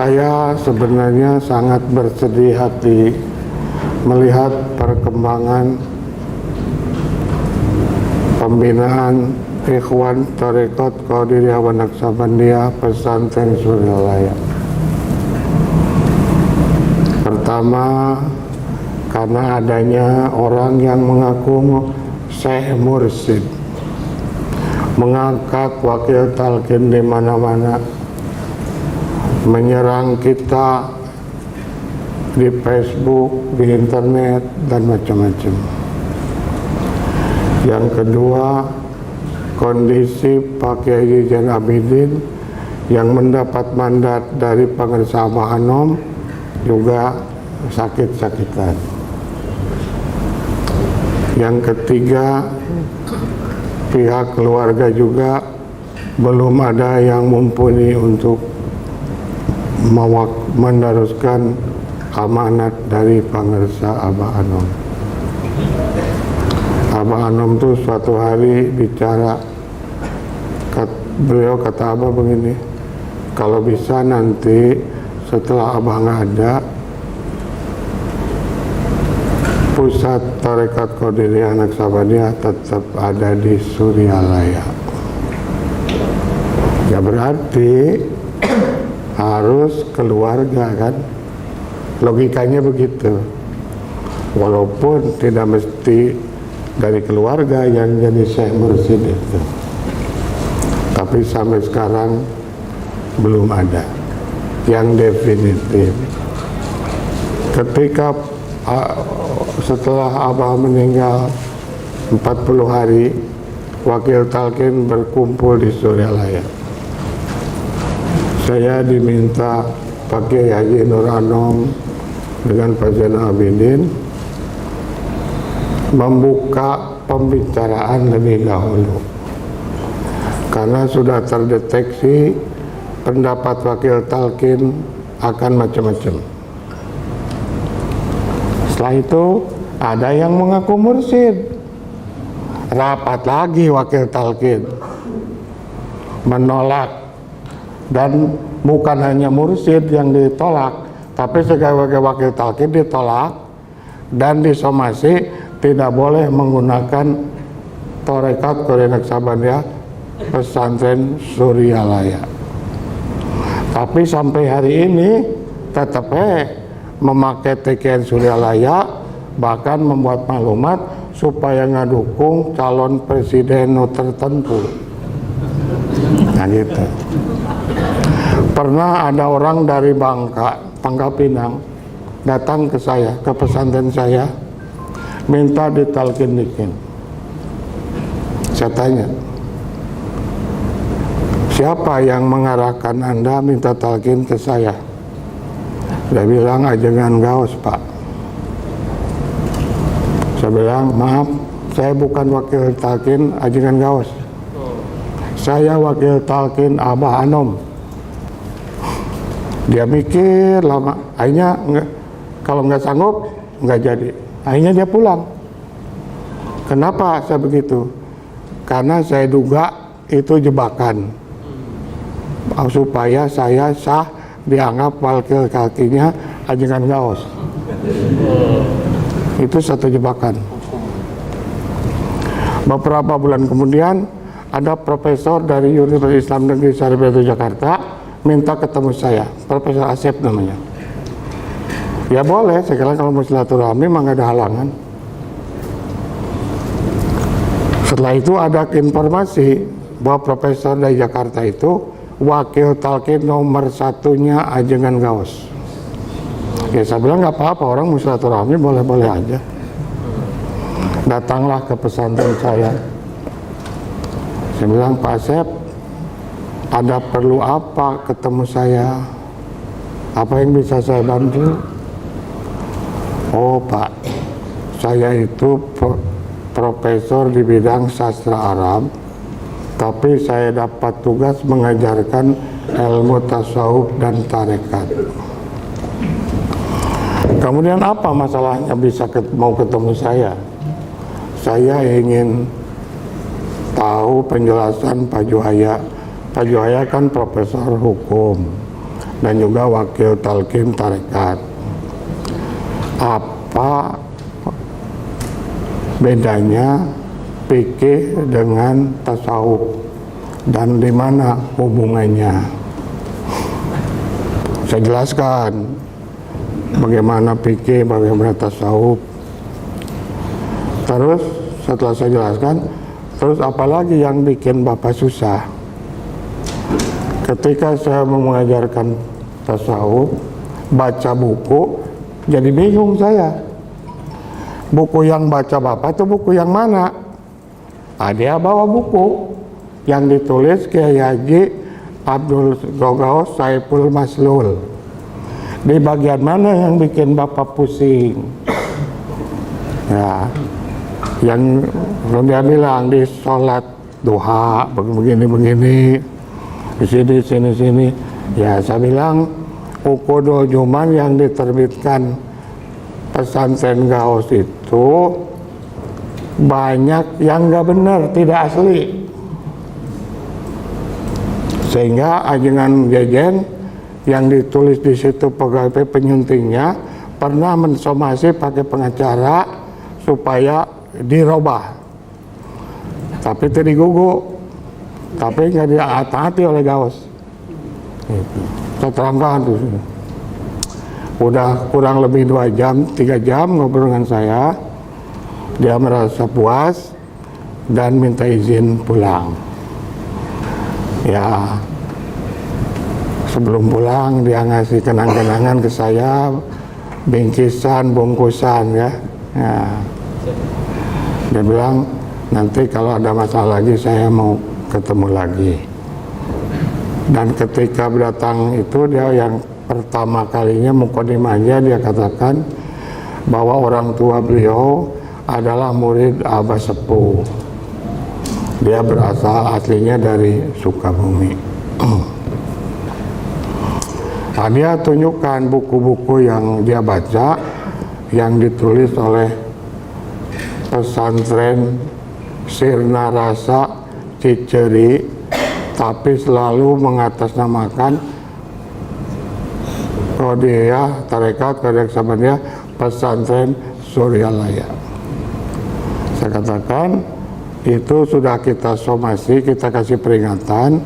Saya sebenarnya sangat bersedih hati melihat perkembangan pembinaan Ikhwan Tarekat Qadiriyah wa Naqsabandiyah Pesantren Suryalaya. Pertama, karena adanya orang yang mengaku Syekh Mursyid, mengangkat wakil talqin di mana-mana, menyerang kita di Facebook, di internet, dan macam-macam. Yang kedua, kondisi Pak Kiai Zain Abidin yang mendapat mandat dari Pengarsa Abah Anom juga sakit-sakitan. Yang ketiga, pihak keluarga juga belum ada yang mumpuni untuk meneruskan amanat dari Pengarsa Abah Anom. Abah Anom tuh suatu hari bicara, beliau kata Abah begini, kalau bisa nanti setelah Abah nggak ada, pusat Tarekat Qadiriyah Naqsabandiyah tetap ada di Suryalaya. Ya berarti harus keluarga kan, logikanya begitu. Walaupun tidak mesti dari keluarga yang jadi Syekh Mursyid itu, tapi sampai sekarang belum ada yang definitif. Ketika setelah Abah meninggal 40 hari, wakil talqin berkumpul di Suryalaya. Saya diminta Pak Kiai Haji Nur Anom dengan Pak Zain Abidin membuka pembicaraan lebih dahulu, karena sudah terdeteksi pendapat wakil talqin akan macam-macam. Setelah itu ada yang mengaku mursyid, rapat lagi wakil talqin menolak, dan bukan hanya mursyid yang ditolak, tapi sebagai wakil talqin ditolak dan disomasi tidak boleh menggunakan Tarekat Qadiriyah Naqsabandiyah Pesantren Suryalaya. Tapi sampai hari ini tetap memakai TKN Suryalaya, bahkan membuat maklumat supaya ngedukung calon presiden tertentu. Nah gitu. Pernah ada orang dari Pangkal Pinang datang ke saya, ke pesantren saya, minta ditalqin-talqin. Saya tanya, siapa yang mengarahkan Anda minta talqin ke saya? Dia bilang, Ajengan Gaos, Pak. Saya bilang, maaf, saya bukan wakil talqin Ajengan Gaos. Saya wakil talqin Abah Anom. Dia mikir lama, akhirnya kalau nggak sanggup nggak jadi. Akhirnya dia pulang. Kenapa saya begitu? Karena saya duga itu jebakan supaya saya sah dianggap wakil talqinnya Ajengan Gaos. Itu satu jebakan. Beberapa bulan kemudian ada profesor dari Universitas Islam Negeri Sarjana Jakarta minta ketemu saya, Profesor Asep namanya. Ya boleh, sekarang kalau mau silaturahmi mah nggak ada halangan. Setelah itu ada informasi bahwa profesor dari Jakarta itu wakil talqin nomor satunya Ajengan Gaos. Ya saya bilang nggak apa-apa, orang mau silaturahmi boleh-boleh aja. Datanglah ke pesantren saya. Saya bilang, Pak Asep, ada perlu apa ketemu saya? Apa yang bisa saya bantu? Oh Pak, saya itu profesor di bidang sastra Arab, tapi saya dapat tugas mengajarkan ilmu tasawuf dan tarekat. Kemudian apa masalahnya bisa mau ketemu saya? Saya ingin tahu penjelasan Pak Juhaya. Pak Juhaya kan profesor hukum, dan juga wakil talqin tarekat. Apa bedanya fikih dengan tasawuf dan di mana hubungannya? Saya jelaskan bagaimana fikih, bagaimana tasawuf. Terus setelah saya jelaskan, terus apalagi yang bikin Bapak susah? Ketika saya mengajarkan tasawuf, baca buku, jadi bingung saya. Buku yang baca Bapak itu buku yang mana? Dia bawa buku yang ditulis Kiai Haji Abdul Ghaus Saiful Maslul. Di bagian mana yang bikin Bapak pusing? Ya, yang dia bilang di sholat duha begini di sini. Ya, saya bilang Uqudul Juman yang diterbitkan pesantren Ghaus itu banyak yang nggak benar, tidak asli, sehingga ajengan jejen yang ditulis di situ pegawai penyuntingnya pernah mensomasi pakai pengacara supaya dirubah, tapi itu digugu, tapi nggak ditaati oleh Ghaus. Saya terangkan tuh, udah kurang lebih 2 jam, 3 jam ngobrol dengan saya. Dia merasa puas dan minta izin pulang. Ya, sebelum pulang dia ngasih kenang-kenangan ke saya, bingkisan, bungkusan ya. Dia bilang nanti kalau ada masalah lagi saya mau ketemu lagi. Dan ketika datang itu dia yang pertama kalinya mukadimahnya dia katakan bahwa orang tua beliau adalah murid Abah Sepuh. Dia berasal aslinya dari Sukabumi. Nah, dia tunjukkan buku-buku yang dia baca yang ditulis oleh pesantren Sirna Rasa Ciceri, tapi selalu mengatasnamakan Rodiyah Tarekat Reksabandia Pesantren Suryalaya. Saya katakan itu sudah kita somasi, kita kasih peringatan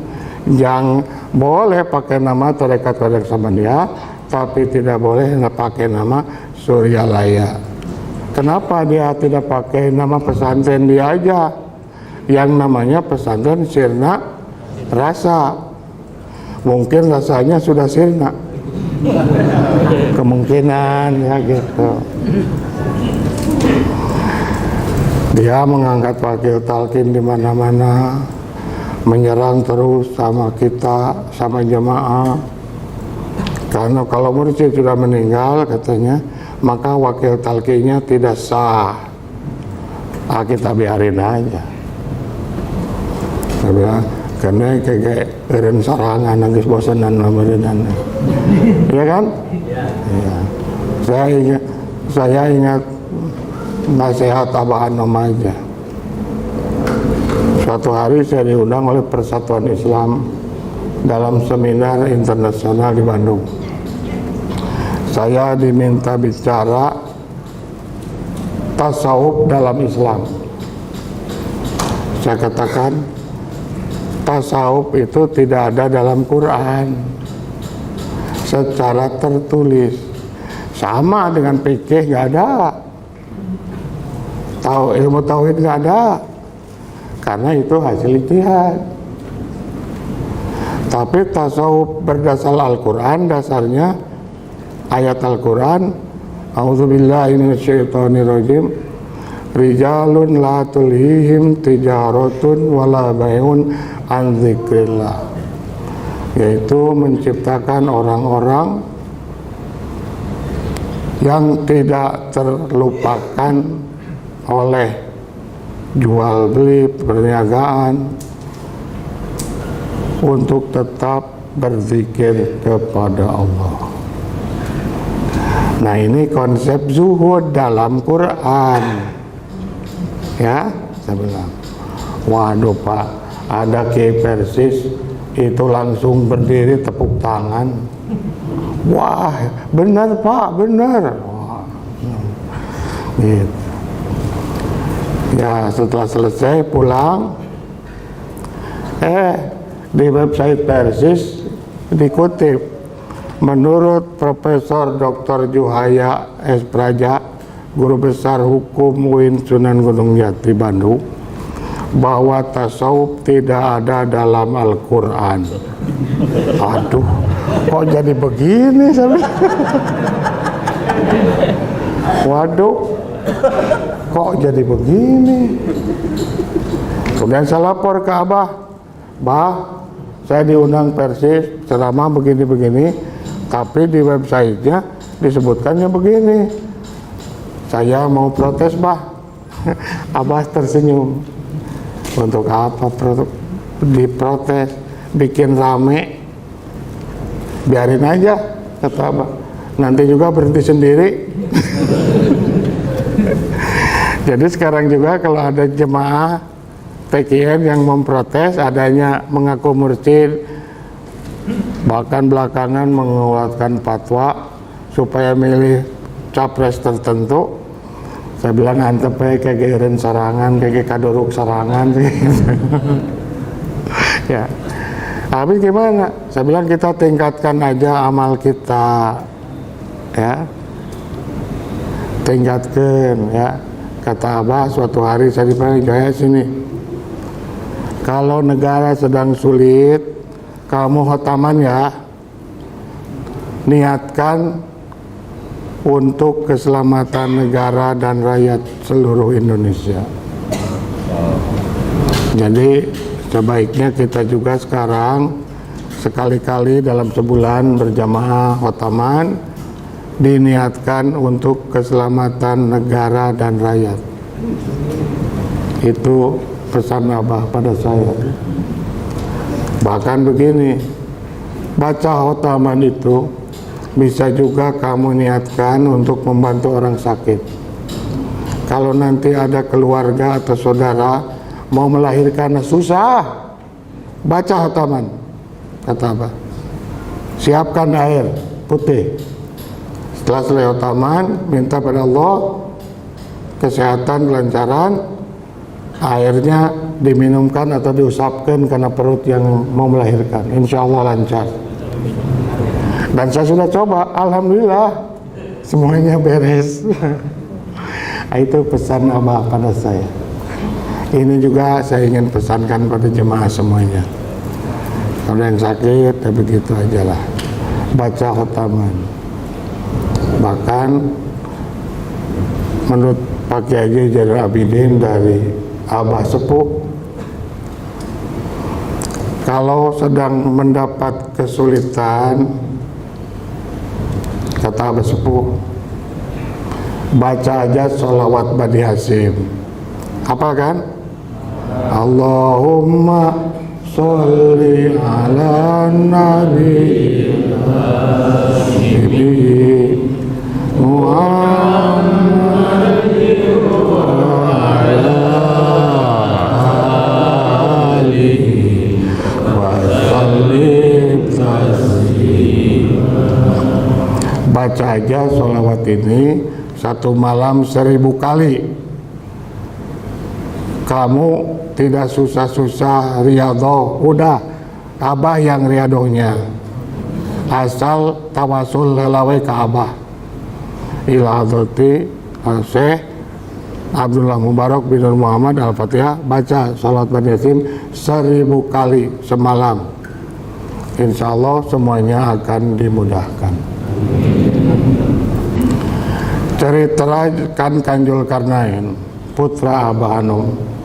yang boleh pakai nama Tarekat Reksabandia, tapi tidak boleh pakai nama Suryalaya. Kenapa dia tidak pakai nama pesantren dia aja, yang namanya pesantren Sirna Rasa? Mungkin rasanya sudah sirna, kemungkinan ya gitu. Dia mengangkat wakil talqin di mana-mana, menyerang terus sama kita, sama jemaah. Karena kalau mursyid sudah meninggal katanya, maka wakil talqinnya tidak sah. Kita biarin aja. Saya bilang, karena kayak eren sarangan nangis bosanan lamaran. Iya kan? Iya. Saya ingat nasihat Abah Anom aja. Suatu hari saya diundang oleh Persatuan Islam dalam seminar internasional di Bandung. Saya diminta bicara tasawuf dalam Islam. Saya katakan tasawuf itu tidak ada dalam Quran secara tertulis, sama dengan fikih nggak ada, ilmu tauhid nggak ada, karena itu hasil ijtihad. Tapi tasawuf berdasar Al-Quran, dasarnya ayat Al-Quran, A'udzubillahi minasyaitonirrajim, rijalun la tulhihim tijaratun wala bai'un an dzikrillah, yaitu menciptakan orang-orang yang tidak terlupakan oleh jual beli perniagaan untuk tetap berzikir kepada Allah. Nah, ini konsep zuhud dalam Quran. Ya, saya bilang, waduh Pak, ada Kiai Persis Itu langsung berdiri tepuk tangan. Wah, benar Pak, benar. Wah, gitu. Ya, setelah selesai pulang, di website Persis dikutip, menurut Profesor Dr. Juhaya S. Praja, Guru Besar Hukum UIN Sunan Gunung Jati Bandung, bahwa tasawuf tidak ada dalam Al-Quran. Aduh, kok jadi begini sampai? Waduh, kok jadi begini? Kemudian saya lapor ke Abah, Bah, saya diundang Persis ceramah begini-begini, tapi di websitenya disebutkannya begini. Saya mau protes, Bah. Abah tersenyum. Untuk apa diprotes, bikin rame, biarin aja, kata Abah, nanti juga berhenti sendiri. Jadi sekarang juga kalau ada jemaah TKN yang memprotes adanya mengaku mursyid, bahkan belakangan mengeluarkan fatwa supaya milih capres tertentu, saya bilang antep kayak geireun sarangan, kayak kadoruk sarangan. Ya, tapi gimana? Saya bilang kita tingkatkan aja amal kita, ya, tingkatkan, ya. Kata Abah suatu hari saya dipanggil, Jaya sini, kalau negara sedang sulit, kamu khotaman ya, niatkan untuk keselamatan negara dan rakyat seluruh Indonesia. Jadi sebaiknya kita juga sekarang sekali-kali dalam sebulan berjamaah khotaman, diniatkan untuk keselamatan negara dan rakyat. Itu pesan Abah pada saya. Bahkan begini, baca khotaman itu bisa juga kamu niatkan untuk membantu orang sakit. Kalau nanti ada keluarga atau saudara mau melahirkan susah, baca khotaman, kata Abah. Siapkan air putih. Setelah selesai khotaman, minta pada Allah kesehatan, kelancaran, airnya diminumkan atau diusapkan karena perut yang mau melahirkan. Insya Allah lancar. Dan saya sudah coba, alhamdulillah semuanya beres. Itu pesan Abah pada saya. Ini juga saya ingin pesankan pada jemaah semuanya. Kalau yang sakit, ya begitu aja lah, baca khotaman. Bahkan menurut Pak Kiai Zainul Abidin dari Abah Sepuh, kalau sedang mendapat kesulitan, kata Abah Sepuh, baca aja sholawat Bani Hasyim. Apa kan? Allahumma sholli ala nabi Muhammad wa ala alihi wa sallim taslima. Baca aja sholawat ini satu malam 1000 kali. Kamu tidak susah-susah riadoh, udah Abah yang riadohnya, asal tawasul lelawe ke Abah ila hadrati Syekh Abdullah Mubarak bin Muhammad Al-Fatihah. Baca salat Bani Hasyim 1000 kali semalam, insya Allah semuanya akan dimudahkan. Ceritakan Kanjul Karnain, putra Abah Hanum.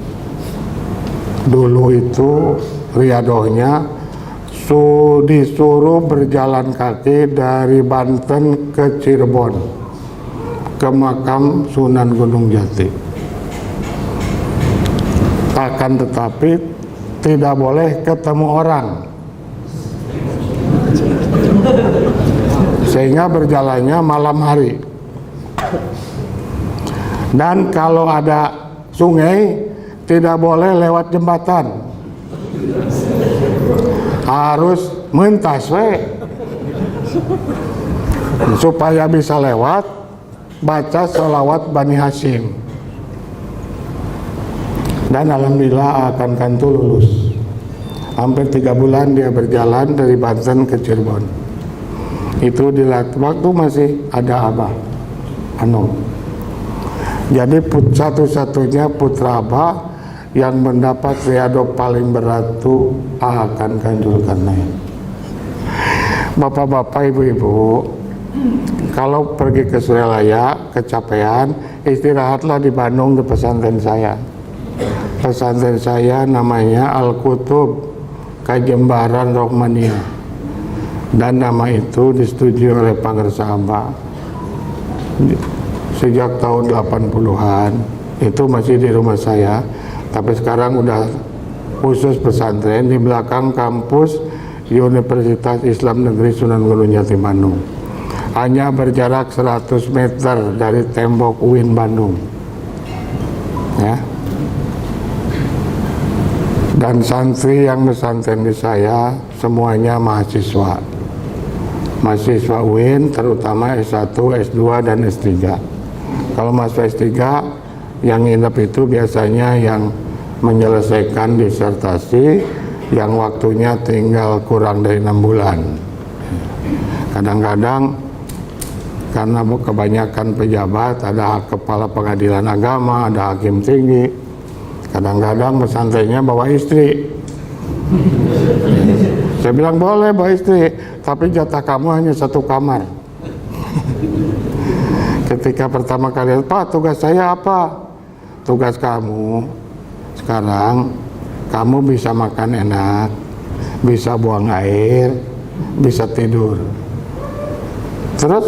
Dulu itu riadohnya disuruh berjalan kaki dari Banten ke Cirebon ke makam Sunan Gunung Jati. Akan tetapi tidak boleh ketemu orang, sehingga berjalannya malam hari. Dan kalau ada sungai tidak boleh lewat jembatan, harus mentas we. Supaya bisa lewat, baca sholawat Bani Hashim. Dan alhamdulillah akan kantu lulus. Hampir 3 bulan dia berjalan dari Banten ke Cirebon. Itu waktu masih ada Abah Anung. Jadi satu-satunya putra Abah yang mendapat riado paling berat itu akan Kanjul Karnain. Bapak-bapak, ibu-ibu, kalau pergi ke Suralaya kecapean, istirahatlah di Bandung di pesantren saya. Pesantren saya namanya Al-Kutub Kajembaran Rohmaniyah, dan nama itu disetujui oleh Pangersa Abah sejak tahun 80-an. Itu masih di rumah saya, tapi sekarang udah khusus pesantren di belakang kampus Universitas Islam Negeri Sunan Gunung Jati Bandung. Hanya berjarak 100 meter dari tembok UIN Bandung. Ya. Dan santri yang pesantren di saya semuanya mahasiswa. Mahasiswa UIN, terutama S1, S2, dan S3. Kalau mahasiswa S3 yang nginep itu biasanya yang menyelesaikan disertasi yang waktunya tinggal kurang dari 6 bulan. Kadang-kadang karena kebanyakan pejabat, ada kepala pengadilan agama, ada hakim tinggi, kadang-kadang pesantrennya bawa istri. Saya bilang boleh bawa istri, tapi jatah kamu hanya 1 kamar. Ketika pertama kali, Pak, tugas saya apa? Tugas kamu sekarang, kamu bisa makan enak, bisa buang air, bisa tidur. Terus,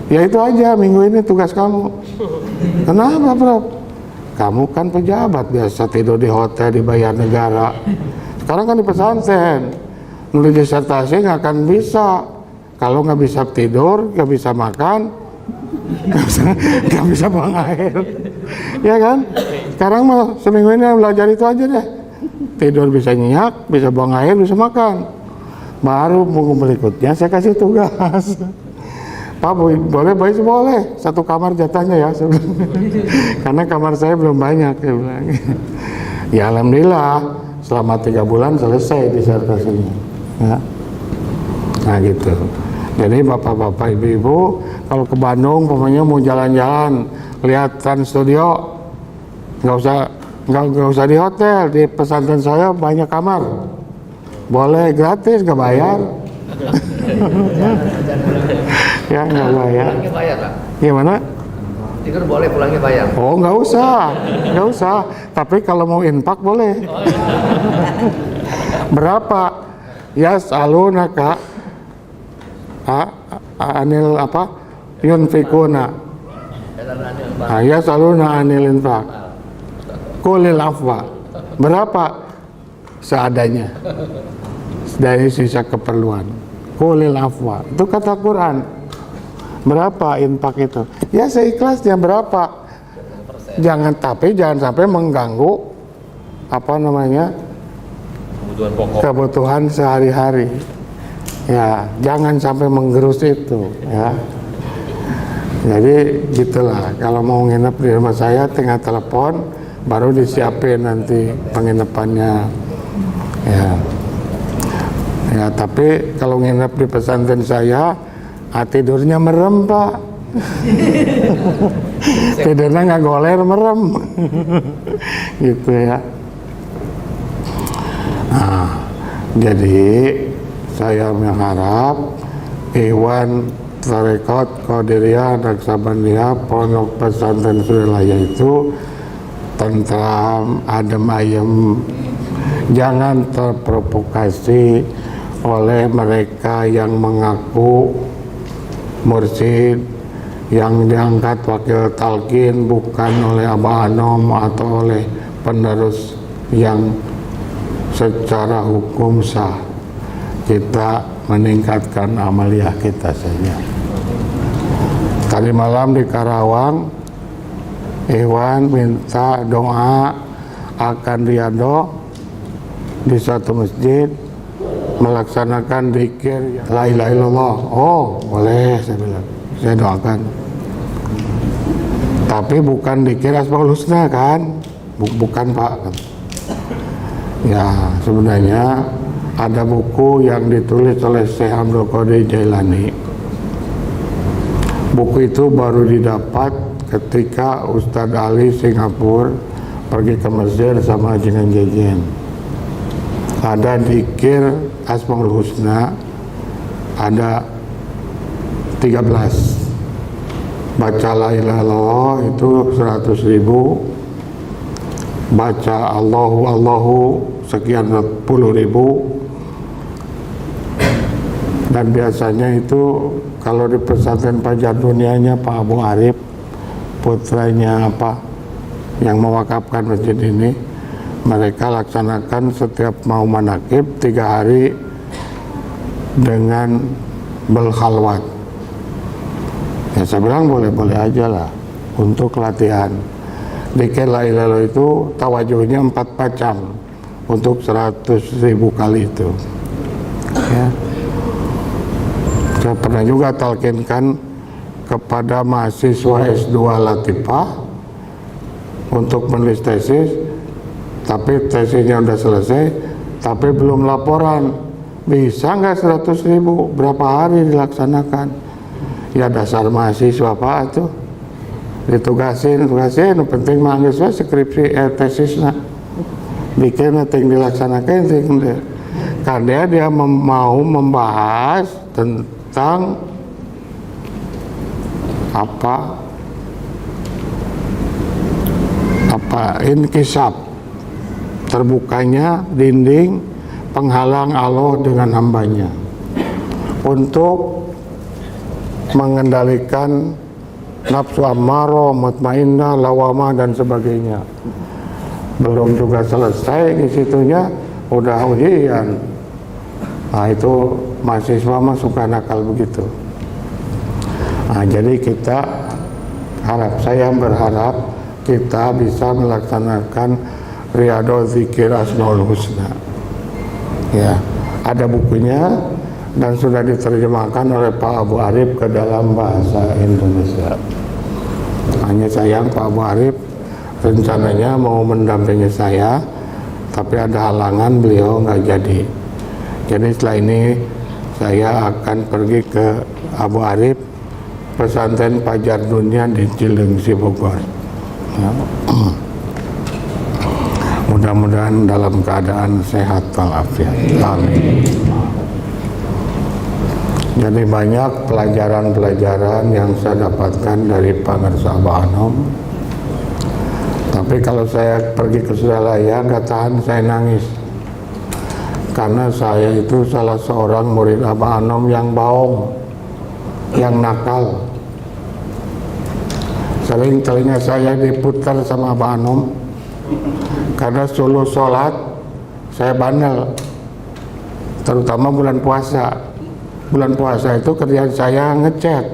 ya itu aja minggu ini tugas kamu. Kenapa, Prof? Kamu kan pejabat, biasa tidur di hotel, dibayar negara. Sekarang kan di pesantren, nulis disertasi nggak akan bisa. Kalau nggak bisa tidur, nggak bisa makan, nggak bisa buang air. Ya kan? Sekarang mah seminggu ini belajar itu aja deh. Tidur bisa nyenyak, bisa buang air, bisa makan. Baru minggu berikutnya saya kasih tugas. Pak, boleh, boleh. 1 kamar jatahnya ya. Karena kamar saya belum banyak. Saya bilang. Ya alhamdulillah, selama 3 bulan selesai disertasinya. Ya. Nah gitu. Jadi bapak-bapak, ibu-ibu, kalau ke Bandung, pokoknya mau jalan-jalan, lihat Trans Studio, nggak usah di hotel, di pesantren saya banyak kamar. Boleh gratis, nggak bayar. Ya nggak bayar. Pulangnya bayar, Pak. Gimana? Tidur boleh, pulangnya bayar. Oh nggak usah. Tapi kalau mau infak boleh. Berapa? Ya saluna kak. Anil apa? Yunfikuna. Ya saluna anil infak. Kulil afwa. Berapa? Seadanya. Dari sisa keperluan. Kulil afwa. Itu kata Quran. Berapa infak itu? Ya seikhlasnya berapa? Jangan sampai mengganggu apa namanya? Kebutuhan pokok. Kebutuhan sehari-hari. Ya, jangan sampai menggerus itu, ya. Jadi gitulah. Kalau mau nginep di rumah saya, tinggal telepon, baru disiapin nanti penginapannya. Ya. Ya, tapi kalau nginep di pesantren saya, tidurnya merem, Pak. Tidurnya nggak goler, merem. Gitu ya. Nah, jadi saya mengharap Iwan Tarekat Qadiriyah Naksabandia Pondok Pesantren Suralaya itu tentram, adem ayem, jangan terprovokasi oleh mereka yang mengaku mursyid, yang diangkat wakil talqin bukan oleh Abah Anom atau oleh penerus yang secara hukum sah. Kita meningkatkan amaliyah kita saja. Tadi malam di Karawang, Iwan minta doa akan riado di suatu masjid melaksanakan zikir la ilaha illallah. Oh boleh, saya bilang, saya doakan. Tapi bukan zikir Asmaul Husna kan? Bukan Pak. Ya sebenarnya ada buku yang ditulis oleh Syekh Abdul Qadir Jailani. Buku itu baru didapat ketika Ustadz Ali Singapura pergi ke Mesir sama Jengan Jejen. Ada zikir Asmaul Husna, ada 13. Baca la ilaha illallah itu 100.000, baca Allahu sekian 10.000. Dan biasanya itu kalau di pesantren Pajar Dunianya Pak Abu Arif, putranya apa yang mewakafkan masjid ini, mereka laksanakan setiap mau manakib 3 hari dengan berkhalwat. Ya saya bilang boleh-boleh aja lah untuk latihan. Zikir la ilaha illallah itu tawajuhnya 4 macam untuk 100.000 kali itu. Ya. Saya pernah juga talkinkan kepada mahasiswa S2 Latifah untuk menulis tesis, tapi tesisnya udah selesai, tapi belum laporan. Bisa nggak 100.000? Berapa hari dilaksanakan? Ya dasar mahasiswa Pak tuh. Ditugasin, penting mahasiswa skripsi tesisnya. Bikin yang dilaksanakan, karena dia mau membahas tentang inkisab, terbukanya dinding penghalang Allah dengan hambanya untuk mengendalikan nafsu ammarah, mutmainnah, lawamah dan sebagainya. Belum juga selesai di situnya udah ujian. Nah itu mahasiswa mah suka nakal begitu. Nah jadi saya berharap kita bisa melaksanakan Riyadhul Dzikir Asmaul Husna. Ya, ada bukunya dan sudah diterjemahkan oleh Pak Abu Arif ke dalam bahasa Indonesia. Hanya sayang Pak Abu Arif rencananya mau mendampingi saya, tapi ada halangan, beliau nggak jadi. Jadi setelah ini saya akan pergi ke Abu Arif, pesantren Pajar Dunia di Cilengsi Bogor. Ya. Mudah-mudahan dalam keadaan sehat walafiat. Amin. Jadi banyak pelajaran-pelajaran yang saya dapatkan dari Pangersa Abah Anom. Tapi kalau saya pergi ke Suralaya nggak tahan, saya nangis. Karena saya itu salah seorang murid Abah Anom yang baong, yang nakal. Sering telinga saya diputar sama Abah Anom. Karena solo sholat saya bandel, terutama bulan puasa. Bulan puasa itu kerjaan saya ngecek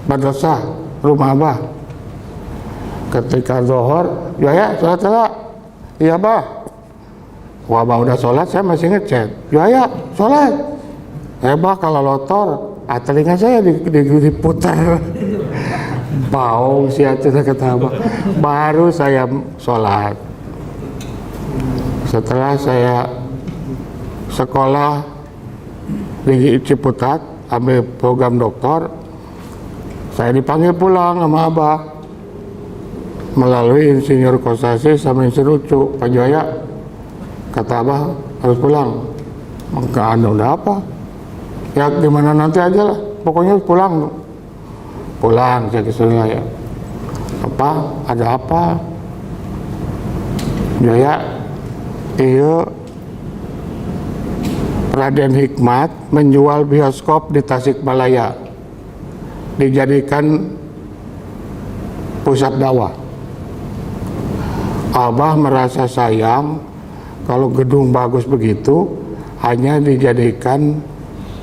madrasah rumah Abah. Ketika zuhur, ya sholat lah, iya Abah. Wah Abah udah sholat, saya masih ngecek. Ya sholat. Abah kalau lotor, telinga saya diputar. Bau si hati kata Abah. Baru saya sholat. Setelah saya sekolah di Ciputat, ambil program doktor, saya dipanggil pulang sama Abah melalui insinyur Kosasi sama insinyur Ucu, Pak Joya. Kata Abah harus pulang. Maka udah apa? Ya gimana nanti aja lah, pokoknya pulang. Pulang saya ke Suralaya. Apa? Ada apa? Joya, iya Raden Hikmat menjual bioskop di Tasikmalaya, dijadikan pusat dakwah. Abah merasa sayang kalau gedung bagus begitu hanya dijadikan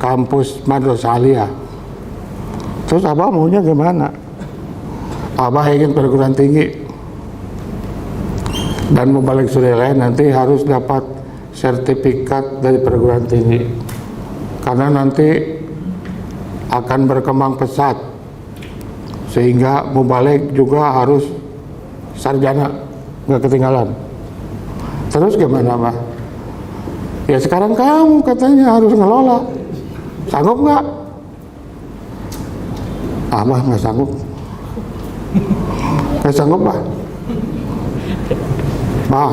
kampus madrasah aliyah. Terus Abah maunya gimana? Abah ingin perguruan tinggi dan mau balik Suralaya nanti harus dapat sertifikat dari perguruan tinggi, karena nanti akan berkembang pesat sehingga mubalik juga harus sarjana, nggak ketinggalan. Terus gimana Pak? Ya sekarang kamu katanya harus ngelola, sanggup nggak? Abah nggak sanggup. Nggak sanggup Pak? Pak,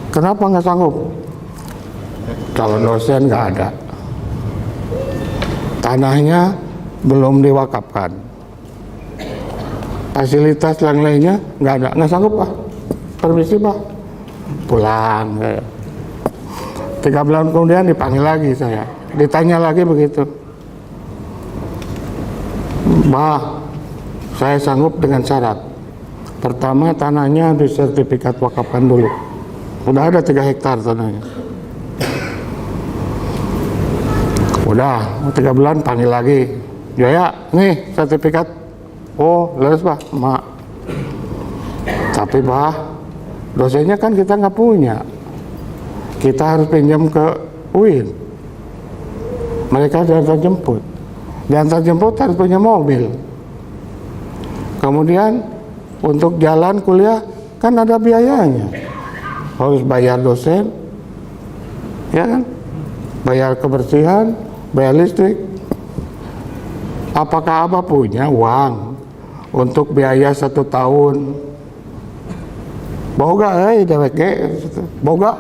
kenapa nggak sanggup? Calon dosen nggak ada, tanahnya belum diwakafkan, fasilitas yang lainnya nggak ada, nggak sanggup Pak. Permisi Pak, pulang. 3 bulan kemudian dipanggil lagi saya, ditanya lagi begitu, Pak, saya sanggup dengan syarat. Pertama, tanahnya disertifikat wakafkan dulu. Udah ada 3 hektar tanahnya. Udah 3 bulan panggil lagi, Jaya, nih sertifikat. Oh, lulus Pak, mak. Tapi Pak, dosennya kan kita nggak punya. Kita harus pinjam ke UIN. Mereka diantar jemput. Diantar jemput harus punya mobil. Kemudian untuk jalan kuliah kan ada biayanya. Harus bayar dosen, ya kan? Bayar kebersihan, bayar listrik. Apakah Abah punya uang untuk biaya 1 tahun? Boga, dewek boga.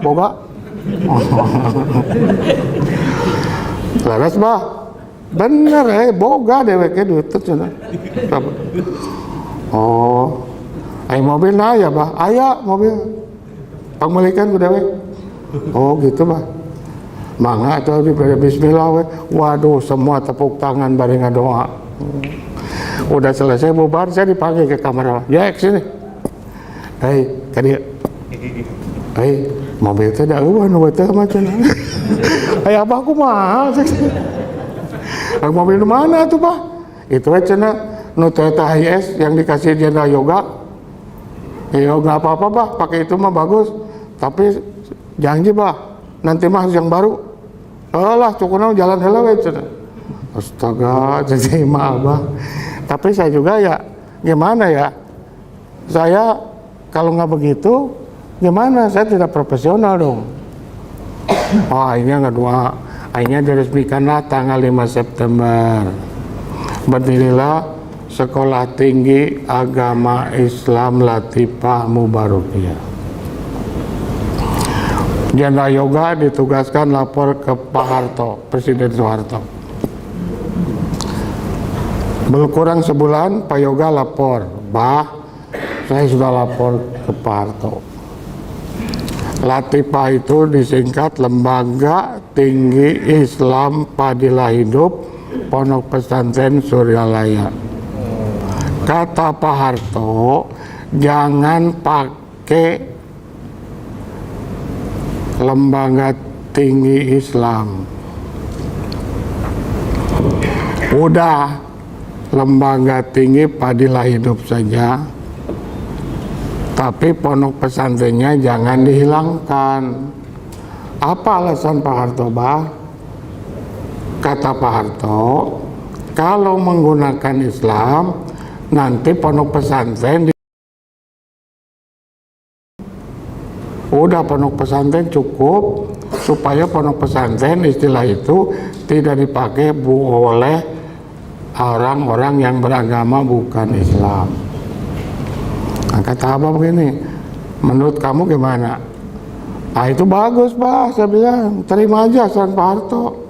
Laras Bah, bener boga dewek duit itu. Oh, ay mobil nah ya Bah, aya mobil. Pangmelikan ku dewek. Oh gitu Bah. Mangga atau di bismillah we. Waduh, semua tepuk tangan bari ngadoa. Udah selesai bubar, saya dipanggil ke kamar. Ya sini. Hei, kadieu. Hei, mobil teh da eueuh nu teh macam. Hei abah kumaha? Mobil di mana tuh Pak? Itu aja cenah nu Toyota Hiace yang dikasih Jenderal Yoga. Ya nggak apa-apa Pak, pakai itu mah bagus. Tapi janji Pak, nanti mah yang baru. Alah, cukup jalan heula we cenah. Astaga, jadi mah Abah. Tapi saya juga ya gimana ya? Saya kalau nggak begitu gimana? Saya tidak profesional dong. Oh, akhirnya nggak doa. Akhirnya diresmikanlah tanggal 5 September. Berdirilah Sekolah Tinggi Agama Islam Latifah Mubarakiyah. Jenderal Yoga ditugaskan lapor ke Pak Harto, Presiden Soeharto. Belum kurang sebulan, Pak Yoga lapor, Bah, saya sudah lapor ke Pak Harto. Latifah itu disingkat Lembaga Tinggi Islam Padilah Hidup Pondok Pesantren Suryalaya. Kata Pak Harto, jangan pakai Lembaga Tinggi Islam. Udah Lembaga Tinggi Padilah Hidup saja. Tapi pondok pesantrennya jangan dihilangkan. Apa alasan Pak Harto, Bah? Kata Pak Harto, kalau menggunakan Islam, nanti pondok pesantren udah pondok pesantren cukup, supaya pondok pesantren istilah itu tidak dipakai oleh orang-orang yang beragama bukan Islam. Nah, kata Abah begini, menurut kamu gimana? Ah itu bagus Pak, saya bilang, terima aja saran Pak Harto.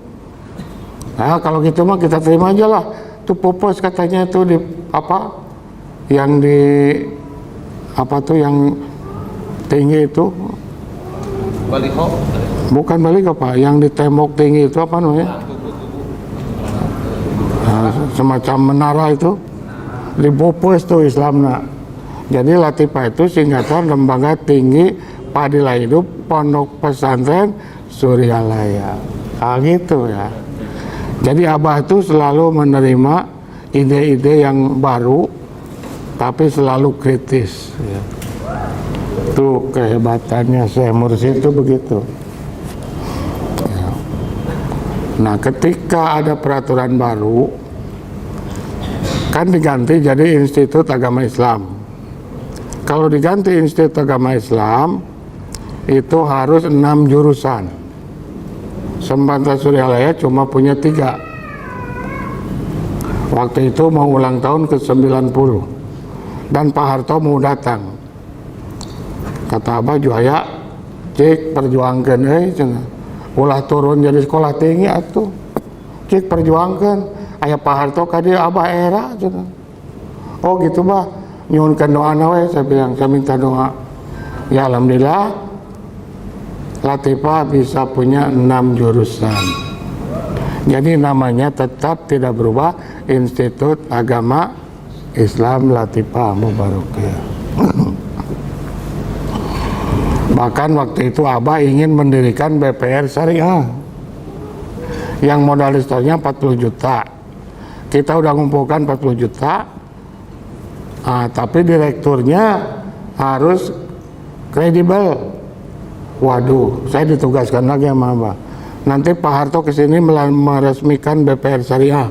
Nah kalau gitu mah kita terima aja lah. Tuh pupus katanya itu di apa? Yang di apa tuh yang tinggi itu? Baliho? Bukan baliho Pak, yang di tembok tinggi itu apa namanya? Nah, semacam menara itu dipupus tuh Islamna. Jadi Latifah itu singkatan Lembaga Tinggi Padilah Hidup Pondok Pesantren Suryalaya. Ah gitu ya. Jadi Abah itu selalu menerima ide-ide yang baru, tapi selalu kritis. Ya. Itu kehebatannya Syekh Mursyid itu begitu. Nah, ketika ada peraturan baru, kan diganti jadi Institut Agama Islam. Kalau diganti Institut Agama Islam, itu harus 6 jurusan. Sembanta Suryalaya cuma punya 3. Waktu itu mau ulang tahun ke-90, dan Pak Harto mau datang. Kata Abah Juaya, cik perjuangkan ulah turun jadi sekolah tinggi atuh, cik perjuangkan aya Pak Harto kadi Abah era cenah. Oh gitu bah, nyuhunkeun doa we, saya bilang, saya minta doa. Ya alhamdulillah Latifah bisa punya 6 jurusan. Jadi namanya tetap tidak berubah, Institut Agama Islam Latifah Mubarakah. Bahkan waktu itu Abah ingin mendirikan BPR Syariah yang modal startnya 40 juta. Kita udah ngumpulkan 40 juta, tapi direkturnya harus kredibel. Waduh, saya ditugaskan lagi sama Abah. Nanti Pak Harto kesini meresmikan BPR Syariah.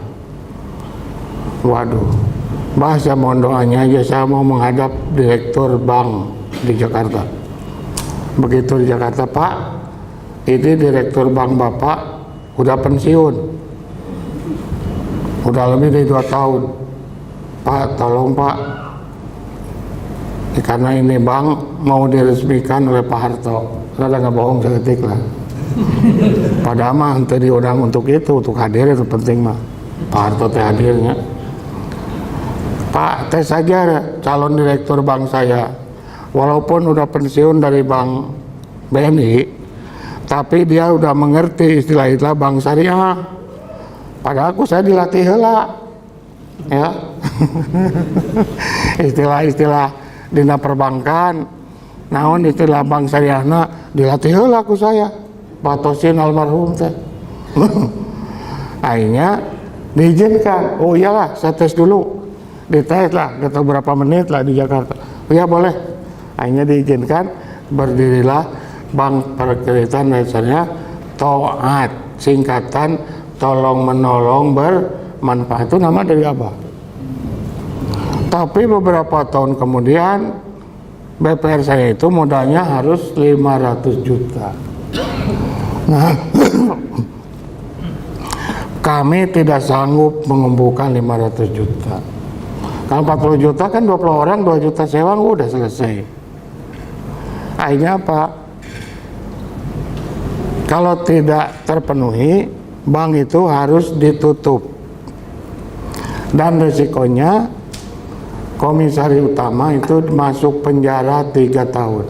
Waduh, Bah, saya mohon doanya aja, saya mau menghadap direktur bank di Jakarta. Begitu di Jakarta, Pak, ini direktur bank Bapak udah pensiun, udah lebih dari 2 tahun. Pak, tolong Pak, karena ini bank mau diresmikan oleh Pak Harto. Rada nggak bohong seketik lah. Padahal mah tadi diundang untuk itu, untuk hadir itu penting mah. Pak Harto teh hadirnya. Pak, tes saja calon direktur bank saya. Walaupun udah pensiun dari bank BNI, tapi dia udah mengerti istilah-istilah bank syariah. Padahal saya dilatih heula, ya. Istilah-istilah dina perbankan, naon istilah bank syariahna dilatih heula ku saya. Pak Tosin almarhum teh. Akhirnya diizinkan. Oh iyalah, saya tes dulu. Dites lah, kata berapa menit lah di Jakarta. Oh ya boleh. Akhirnya diizinkan, berdirilah Bank Perkreditan Syariah Toat, singkatan tolong menolong bermanfaat. Itu nama dari Abah. Tapi beberapa tahun kemudian BPR saya itu modalnya harus 500 juta. Nah, kami tidak sanggup mengumpulkan 500 juta. Kalau 40 juta kan 20 orang, 2 juta sewa udah selesai. Akhirnya apa? Kalau tidak terpenuhi, bank itu harus ditutup. Dan resikonya komisaris utama itu masuk penjara 3 tahun.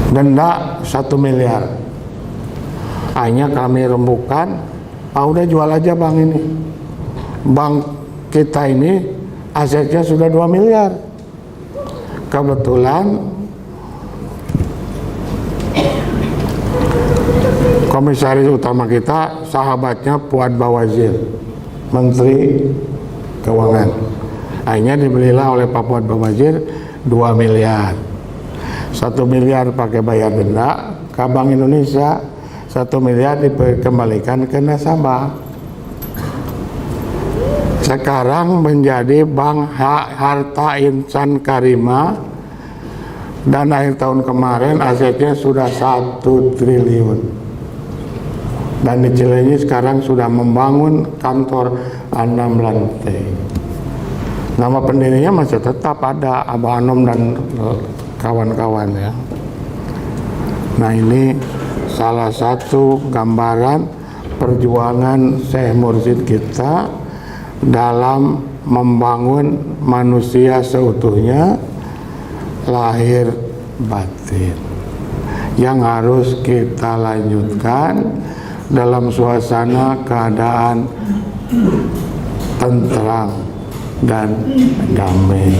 Denda 1 miliar. Akhirnya kami rembukan, udah jual aja bank ini. Bank kita ini asetnya sudah 2 miliar. Kebetulan komisaris utama kita sahabatnya Fuad Bawazir, Menteri Keuangan. Akhirnya dibelilah oleh Pak Fuad Bawazir 2 miliar. 1 miliar pakai bayar denda ke Bank Indonesia, 1 miliar dikembalikan ke nasabah. Sekarang menjadi Bank Harta Insan Karima, dan akhir tahun kemarin asetnya sudah 1 triliun. Dan di Cilenyi sekarang sudah membangun kantor 6 lantai. Nama pendirinya masih tetap ada, Abah Anom dan kawan-kawan ya. Nah ini salah satu gambaran perjuangan Syekh Mursyid kita dalam membangun manusia seutuhnya, lahir batin, yang harus kita lanjutkan dalam suasana keadaan tentram dan damai.